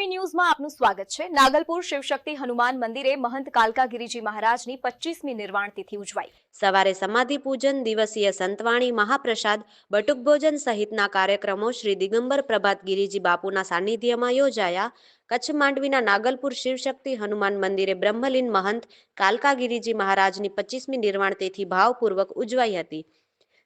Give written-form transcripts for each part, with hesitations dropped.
દેવભૂમિ ન્યૂઝમાં આપનું સ્વાગત છે। નાગલપુર શિવશક્તિ હનુમાન મંદિરે મહંત કાલકાગીરીજી મહારાજની 25મી નિર્વાણ તિથિ ઉજવાઈ। સવારે સમાધિ પૂજન, દિવસીય સંતવાણી, મહાપ્રસાદ, બટુક ભોજન સહિતના કાર્યક્રમો શ્રી દિગંબર પ્રભાત ગિરિજી બાપુના સાનિધ્યમાં યોજાયા। કચ્છ માંડવીના નાગલપુર શિવશક્તિ હનુમાન મંદિરે બ્રહ્મલીન મહંત કાલકાગીરીજી મહારાજની 25મી નિર્વાણ તિથિ ભાવપૂર્વક ઉજવાઈ હતી।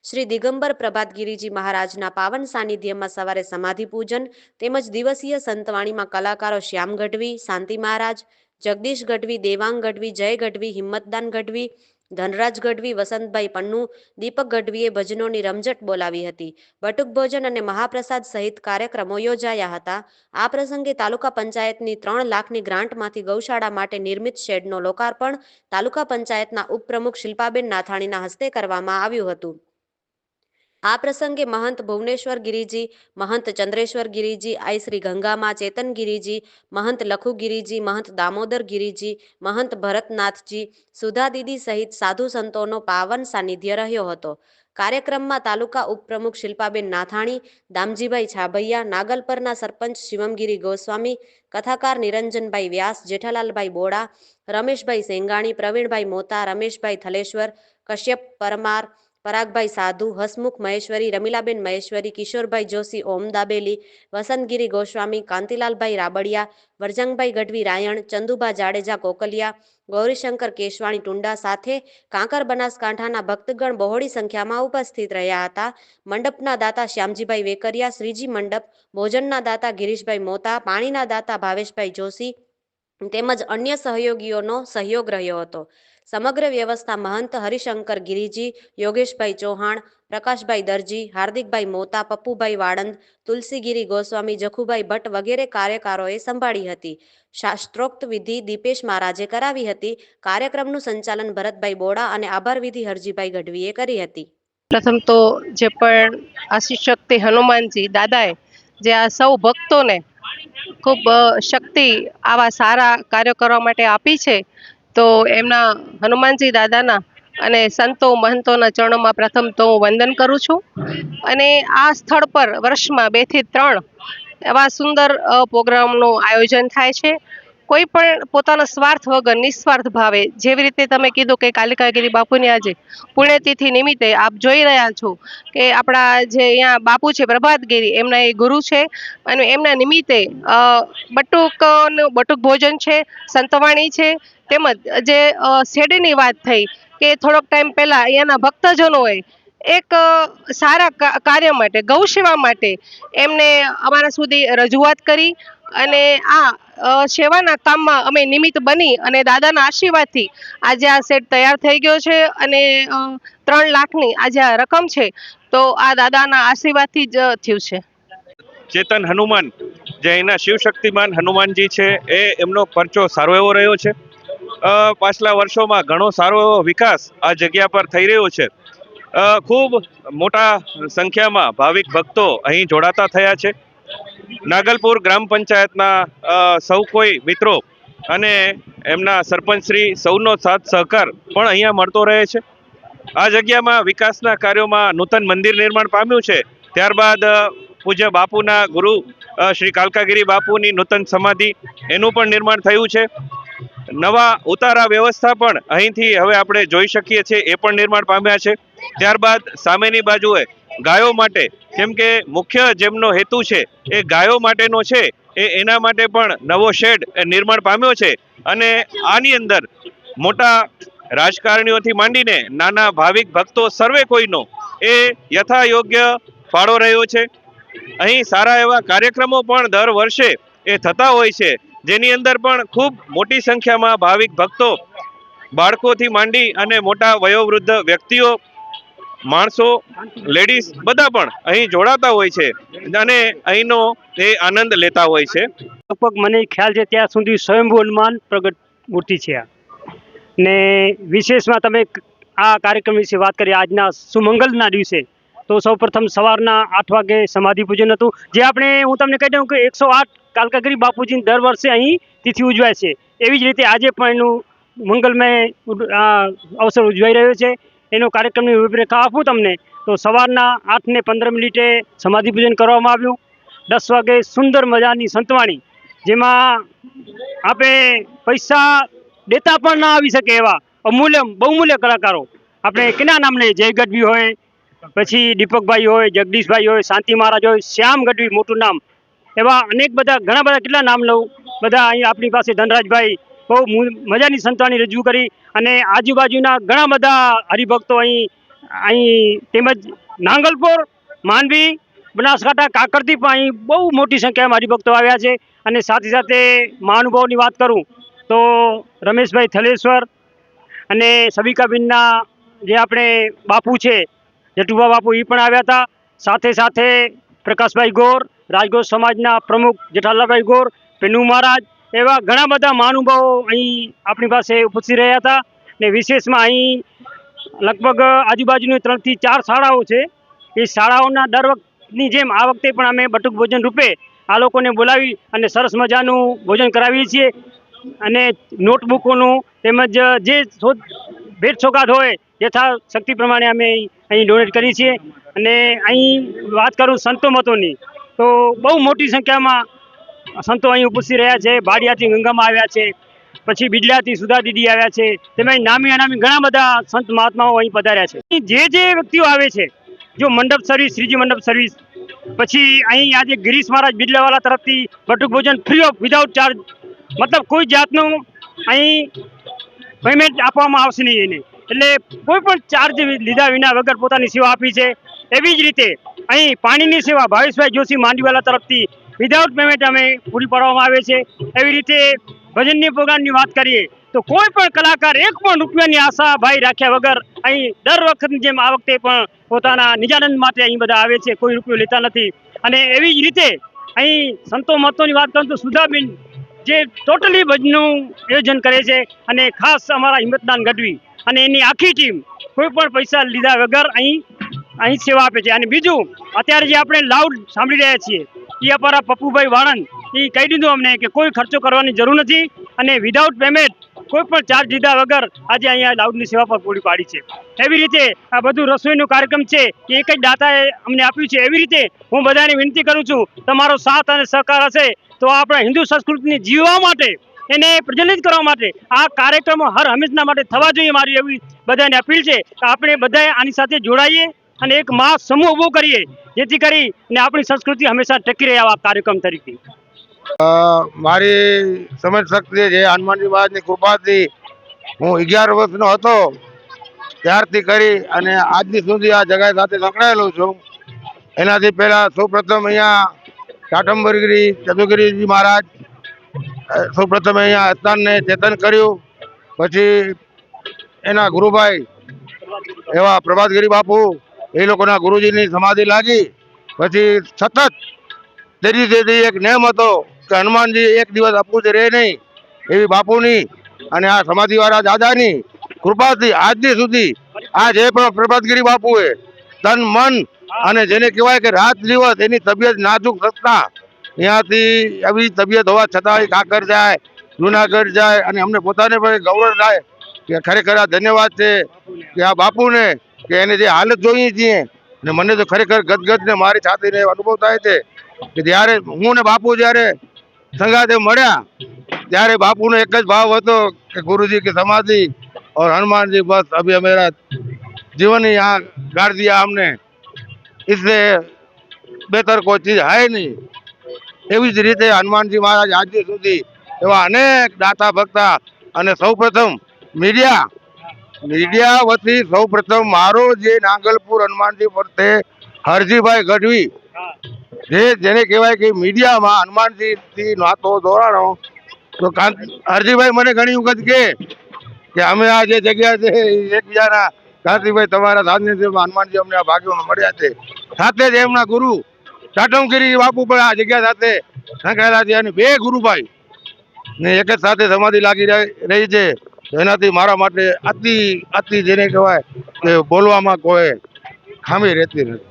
શ્રી દિગંબર પ્રભાત ગિરિજી મહારાજના પાવન સાનિધ્યમાં સવારે સમાધિ પૂજન તેમજ દિવસીય સંતવાણીમાં કલાકારો શ્યામ ગઢવી, શાંતિ મહારાજ, જગદીશ ગઢવી, દેવાંગ ગઢવી, જય ગઢવી, હિંમતદાન ગઢવી, ધનરાજ ગઢવી, વસંતભાઈ પન્નુ, દીપક ગઢવીએ ભજનોની રમઝટ બોલાવી હતી। બટુક ભોજન અને મહાપ્રસાદ સહિત કાર્યક્રમો યોજાયા હતા। આ પ્રસંગે તાલુકા પંચાયતની 3 લાખની ગ્રાન્ટમાંથી ગૌશાળા માટે નિર્મિત શેડનો લોકાર્પણ તાલુકા પંચાયતના ઉપપ્રમુખ શિલ્પાબેન નાથાણીના હસ્તે કરવામાં આવ્યું હતું। આ પ્રસંગે મહંત ભુવનેશ્વર ગિરિજી, મહંત ચંદ્રેશ્વર ગિરિજી, આઈ શ્રી ગંગામા ચેતન ગિરિજી, મહંત લખુ ગિરિજી, મહંત દામોદર ગિરિજી, મહંત ભરતનાથજી, સુધા દીદી સહિત સાધુ સંતોનો પાવન સાનિધ્ય રહ્યો હતો। કાર્યક્રમમાં તાલુકા ઉપપ્રમુખ શિલ્પાબેન નાથાણી, દામજીભાઈ છાભૈયા, નાગલપરના સરપંચ શિવમગીરી ગોસ્વામી, કથાકાર નિરંજનભાઈ વ્યાસ, જેઠાલાલભાઈ બોડા, રમેશભાઈ સેંગાણી, પ્રવીણભાઈ મોતા, રમેશભાઈ થલેશ્વર, કશ્યપ પરમાર, પરાગભાઈ સાધુ, હસમુખ મહેશ્વરી, રમીલાબેન મહેશ્વરી, કિશોરભાઈ જોશી ઓમ દાબેલી, વસંતગીરી ગોસ્વામી, કાંતિલાલભાઈ રાબડિયા, વરજંગભાઈ ગઢવી રાયણ, ચંદુભા જાડેજા કોકલિયા, ગૌરીશંકર કેશવાણી ટુંડા સાથે કાંકર બનાસકાંઠાના ભક્તગણ બહોળી સંખ્યામાં ઉપસ્થિત રહ્યા હતા। મંડપના દાતા શ્યામજીભાઈ વેકરિયા, શ્રીજી મંડપ, ભોજનના દાતા ગિરીશભાઈ મોતા, પાણીના દાતા ભાવેશભાઈ જોશી તેમજ અન્ય સહયોગીઓનો સહયોગ રહ્યો હતો। સમગ્ર વ્યવસ્થા મહંત હરિશંકર ગિરિજી, યોગેશભાઈ ચૌહાણ, પ્રકાશભાઈ દરજી, હાર્દિકભાઈ મોતા, પપ્પુભાઈ વાળંદ, તુલસીગીરી ગોસ્વામી, જખુભાઈ ભટ્ટ વગેરે કાર્યકારોએ સંભાળી હતી। શાસ્ત્રોક્ત વિધિ દીપેશ મહારાજે કરાવી હતી। કાર્યક્રમનું સંચાલન ભરતભાઈ બોડા અને આભાર વિધિ હરજીભાઈ ગઢવીએ કરી હતી। પ્રથમ તો જે પણ આશિષશક્તિ હનુમાનજી દાદાએ જે આ સૌ ભક્તોને ખૂબ શક્તિ આવા સારા કાર્યો કરવા માટે આપી છે, તો એમના હનુમાનજી દાદાના અને સંતો મહંતોના ચરણોમાં પ્રથમ તો હું વંદન કરું છું। અને આ સ્થળ પર વર્ષમાં 2 થી 3 એવા સુંદર પ્રોગ્રામનું આયોજન થાય છે। કોઈ પણ પોતાના સ્વાર્થ વગર નિસ્વાર્થ ભાવે, જેવી રીતે તમે કીધું કે કાલિકાગીરી બાપુની આજે પુણ્યતિથિ નિમિત્તે આપ જોઈ રહ્યા છો કે આપણા જે અહીંયા બાપુ છે પ્રભાતગીરી, એમના એ ગુરુ છે અને એમના નિમિત્તે બટુક ભોજન છે, સંતવાણી છે, તેમજ જે શેડની વાત થઈ કે થોડોક ટાઈમ પહેલાં અહીંયાના ભક્તજનોએ એક સારા કાર્ય માટે, ગૌ સેવા માટે એમને અમારા સુધી રજૂઆત કરી અને આ સેવાના કામમાં અમે નિમિત્ત બની અને દાદાના આશીર્વાદથી આજે આ સેટ તૈયાર થઈ ગયો છે અને 3 લાખની આજે આ રકમ છે, તો આ દાદાના આશીર્વાદથી જ થયું છે। ચેતન હનુમાન જે અહીંના શિવશક્તિમાન હનુમાનજી છે, એ એમનો પરચો સારો એવો રહ્યો છે। પાછલા વર્ષોમાં ઘણો સારો એવો વિકાસ આ જગ્યા પર થઈ રહ્યો છે। ખૂબ મોટા સંખ્યામાં ભાવિક ભક્તો અહીં જોડાતા થયા છે। નાગલપુર ગ્રામ પંચાયતના સૌ કોઈ મિત્રો અને એમના સરપંચશ્રી સૌનો સાથ સહકાર પણ અહીંયા મળતો રહે છે। આ જગ્યામાં વિકાસના કાર્યોમાં નૂતન મંદિર નિર્માણ પામ્યું છે। ત્યારબાદ પૂજ્ય બાપુના ગુરુ શ્રી કાલકાગીરી બાપુની નૂતન સમાધિ એનું પણ નિર્માણ થયું છે। નવા ઉતારા વ્યવસ્થા પણ અહીંથી હવે આપણે જોઈ શકીએ છીએ, એ પણ નિર્માણ પામ્યા છે। ત્યારબાદ સામેની બાજુએ ગાયો માટે, કેમ કે મુખ્ય જેમનો હેતુ છે એ ગાયો માટેનો છે, એના માટે પણ નવો શેડ નિર્માણ પામ્યો છે। અને આની અંદર મોટા રાજકારણીઓથી માંડીને નાના ભાવિક ભક્તો સર્વે કોઈનો એ યથાયોગ્ય ફાળો રહ્યો છે। અહીં સારા એવા કાર્યક્રમો પણ દર વર્ષે એ થતા હોય છે, જેની અંદર પણ ખૂબ મોટી સંખ્યામાં ભાવિક ભક્તો, બાળકોથી માંડી અને મોટા વયોવૃદ્ધ વ્યક્તિઓ, માણસો, લેડીઝ બધા પણ અહીં જોડાતા હોય છે અને અહીંનો એ આનંદ લેતા હોય છે। લગભગ મને ખ્યાલ છે ત્યાં સુધી સ્વયંભૂ હનુમાન પ્રગટ મૂર્તિ છે આ, ને વિશેષમાં તમે આ કાર્યક્રમ વિશે વાત કરી આજના સુમંગલના દિવસે, તો સૌપ્રથમ સવારના 8 વાગે સમાધિ પૂજન હતું, જે હું તમને કહી દઉં કે 108 કાલકાગીરી બાપુજીની દર વર્ષે અહીં તિથિ ઉજવાય છે। એવી જ રીતે આજે પણ એનું મંગલમય અવસર ઉજવાઈ રહ્યો છે। એનો કાર્યક્રમની રૂપરેખા આપું તમને તો સવારના 8:15 સમાધિ પૂજન કરવામાં આવ્યું। 10 વાગે સુંદર મજાની સંતવાણી જેમાં આપણે પૈસા દેતા પણ ના આવી શકે એવા અમૂલ્ય બહુમૂલ્ય કલાકારો આપણે કેના નામ લઈએ, જય ગઢવી હોય, પછી દીપકભાઈ હોય, જગદીશભાઈ હોય, શાંતિ મહારાજ હોય, શ્યામ ગઢવી મોટું નામ, એવા અનેક બધા ઘણા બધા કેટલા નામ લઉં, બધા અહીં આપણી પાસે ધનરાજભાઈ બહુ મજાની સંતવાણી રજૂ કરી અને આજુબાજુના ઘણા બધા હરિભક્તો અહીં તેમજ નાંગલપુર, માંડવી, બનાસકાંઠા, કાકરથી પણ અહીં બહુ મોટી સંખ્યામાં હરિભક્તો આવ્યા છે. અને સાથે સાથે મહાનુભાવોની વાત કરું તો રમેશભાઈ થલેશ્વર અને સવિકાબેનના જે આપણે બાપુ છે જટુભા બાપુ એ પણ આવ્યા હતા. સાથે સાથે પ્રકાશભાઈ ગોર, રાજગોર સમાજના પ્રમુખ જેઠાલાલભાઈ ગોર, પેનુ મહારાજ, એવા ઘણા બધા મહાનુભાવો અહીં આપણી પાસે ઉપસ્થિત રહ્યા હતા. ને વિશેષમાં અહીં લગભગ આજુબાજુની 3 થી 4 શાળાઓ છે. એ શાળાઓના દર વખતની જેમ આ વખતે પણ અમે બટુક ભોજન રૂપે આ લોકોને બોલાવી અને સરસ મજાનું ભોજન કરાવીએ છીએ. અને નોટબુકોનું તેમજ જે ભેટ સોગાદ હોય યથાશક્તિ પ્રમાણે અમે અહીં ડોનેટ કરીએ છીએ. અને અહીં વાત કરું સંતો મતોની તો બહુ મોટી સંખ્યામાં સંતો અહીં ઉપસ્થિત રહ્યા છે. ભાડિયાથી ગંગામાં આવ્યા છે, પછી બિડલાથી સુધા દીદી આવ્યા છે, તેમજ નામી અનામી ઘણા બધા સંત મહાત્માઓ અહીં પધાર્યા છે. જે વ્યક્તિઓ આવે છે, જો મંડપ સર્વિસ, શ્રીજી મંડપ સર્વિસ, પછી અહીં આજે ગિરીશ મહારાજ બિડલાવાલા તરફથી બટુક ભોજન ફ્રી ઓફ વિધાઉટ ચાર્જ, મતલબ કોઈ જાતનું અહીં પેમેન્ટ આપવામાં આવશે નહીં એને, એટલે કોઈ પણ ચાર્જ લીધા વિના વગર પોતાની સેવા આપી છે. એવી જ રીતે અહીં પાણીની સેવા ભાવેશભાઈ જોશી માંડીવાલા તરફથી વિધાઉટ પેમેન્ટ અમે પૂરી પાડવામાં આવે છે. એવી રીતે ભજનની પ્રોગ્રામની વાત કરીએ તો કોઈ પણ કલાકાર એક પણ રૂપિયાની આશા ભાઈ રાખ્યા વગર અહીં દર વખતની જેમ આ વખતે પણ પોતાના નિજાનંદ માટે અહીં બધા આવે છે, કોઈ રૂપિયો લેતા નથી. અને એવી જ રીતે અહીં સંતો મહત્વની વાત કરું તો સુધાબેન જે ટોટલી ભજનનું આયોજન કરે છે અને ખાસ અમારા હિંમતદાન ગઢવી અને એની આખી ટીમ કોઈ પણ પૈસા લીધા વગર અહીં સેવા આપે છે. અને બીજું અત્યારે જે આપણે લાઉડ સાંભળી રહ્યા છીએ એ અમારા પપ્પુભાઈ વાળંદ એ કહી દીધું અમને કે કોઈ ખર્ચો કરવાની જરૂર નથી અને વિધાઉટ પેમેન્ટ કોઈ પણ ચાર્જ લીધા વગર આજે અહીંયા લાઉડની સેવા પર પૂરી પાડી છે. એવી રીતે આ બધું રસોઈનો કાર્યક્રમ છે એ એક જ દાતાએ અમને આપ્યું છે. એવી રીતે હું બધાને વિનંતી કરું છું, તમારો સાથ અને સહકાર હશે તો આપણા હિન્દુ સંસ્કૃતિને જીવવા માટે, એને પ્રજ્વલિત કરવા માટે આ કાર્યક્રમો હર હંમેશના માટે થવા જોઈએ. મારી એવી બધાને અપીલ છે કે આપણે બધાએ આની સાથે જોડાઈએ અને એક મહા સમૂહ ઊભો કરીએ જેથી કરીને આપણી સંસ્કૃતિ હંમેશા ટકી રહે આવા કાર્યક્રમ તરીકે. મારી સમજ શક્તિ જે હનુમાનજી મહારાજની કૃપાથી હું 11 વર્ષનો હતો ત્યારથી કરી અને આજની સુધી આ જગ્યા સાથે સંકળાયેલો છું. એનાથી પહેલા સૌપ્રથમ અહીંયા ચાટંબરગીરી ચતુગીરીજી મહારાજ સૌપ્રથમ અહીંયા સ્થાનને ચેતન કર્યું. પછી એના ગુરુભાઈ એવા પ્રભાતગીરી બાપુ એ લોકોના ગુરુજીની સમાધિ લાગી. પછી સતત તેથી એક નેમ હતો કે હનુમાનજી એક દિવસ અપૂજ રહે નહીં, એવી બાપુની અને આ સમાધિવાળા દાદાની કૃપાથી આજની સુધી આ જે પણ પ્રભાતગીરી બાપુએ તન મન અને જેને કહેવાય કે રાત દિવસ એની તબિયત નાજુક થતા ત્યાંથી આવી તબિયત હોવા છતાં કાકર જાય, જુનાગઢ જાય અને અમને પોતાને પણ ગૌરવ થાય કે ખરેખર આ ધન્યવાદ છે કે આ બાપુને કે એને જે હાલત જોઈએ છીએ ને મને તો ખરેખર ગદગદ ને મારી છાતીને અનુભવ થાય છે કે જ્યારે હું ને બાપુ જ્યારે સંગાતે મળ્યા ત્યારે બાપુનો એક જ ભાવ હતો કે ગુરુજી की समाधि और हनुमान जी बस अभी मेरा जीवन ही यहाँ गाड़ दिया हमने, इससे बेहतर कोई चीज है नहीं. એવી જ રીતે હનુમાનજી મહારાજ આજની સુધી એવા અનેક દાતા ભક્તા અને સૌપ્રથમ મીડિયા વતી સૌપ્રથમ મારો જે નાંગલપુર હનુમાનજી ફરતે હરજીભાઈ ગઢવી જેને કહેવાય કે મીડિયામાં હનુમાનજીથી નાતો દોરાણો તો હરજીભાઈ મને ઘણી વખત કે અમે આ જે જગ્યા છે એકબીજાના કાંતિભાઈ તમારા સાનિધ્યમાં હનુમાનજી અમને આ ભાગ્યમાં મળ્યા છે. સાથે જ એમના ગુરુ ચાટમગીરી બાપુ પણ આ જગ્યા સાથે સંકળાયેલા છે અને 2 ગુરુભાઈ ને એક જ સાથે સમાધિ લાગી રહી છે. એનાથી મારા માટે અતિ જેને કહેવાય કે બોલવામાં કોઈ ખામી રહેતી નથી.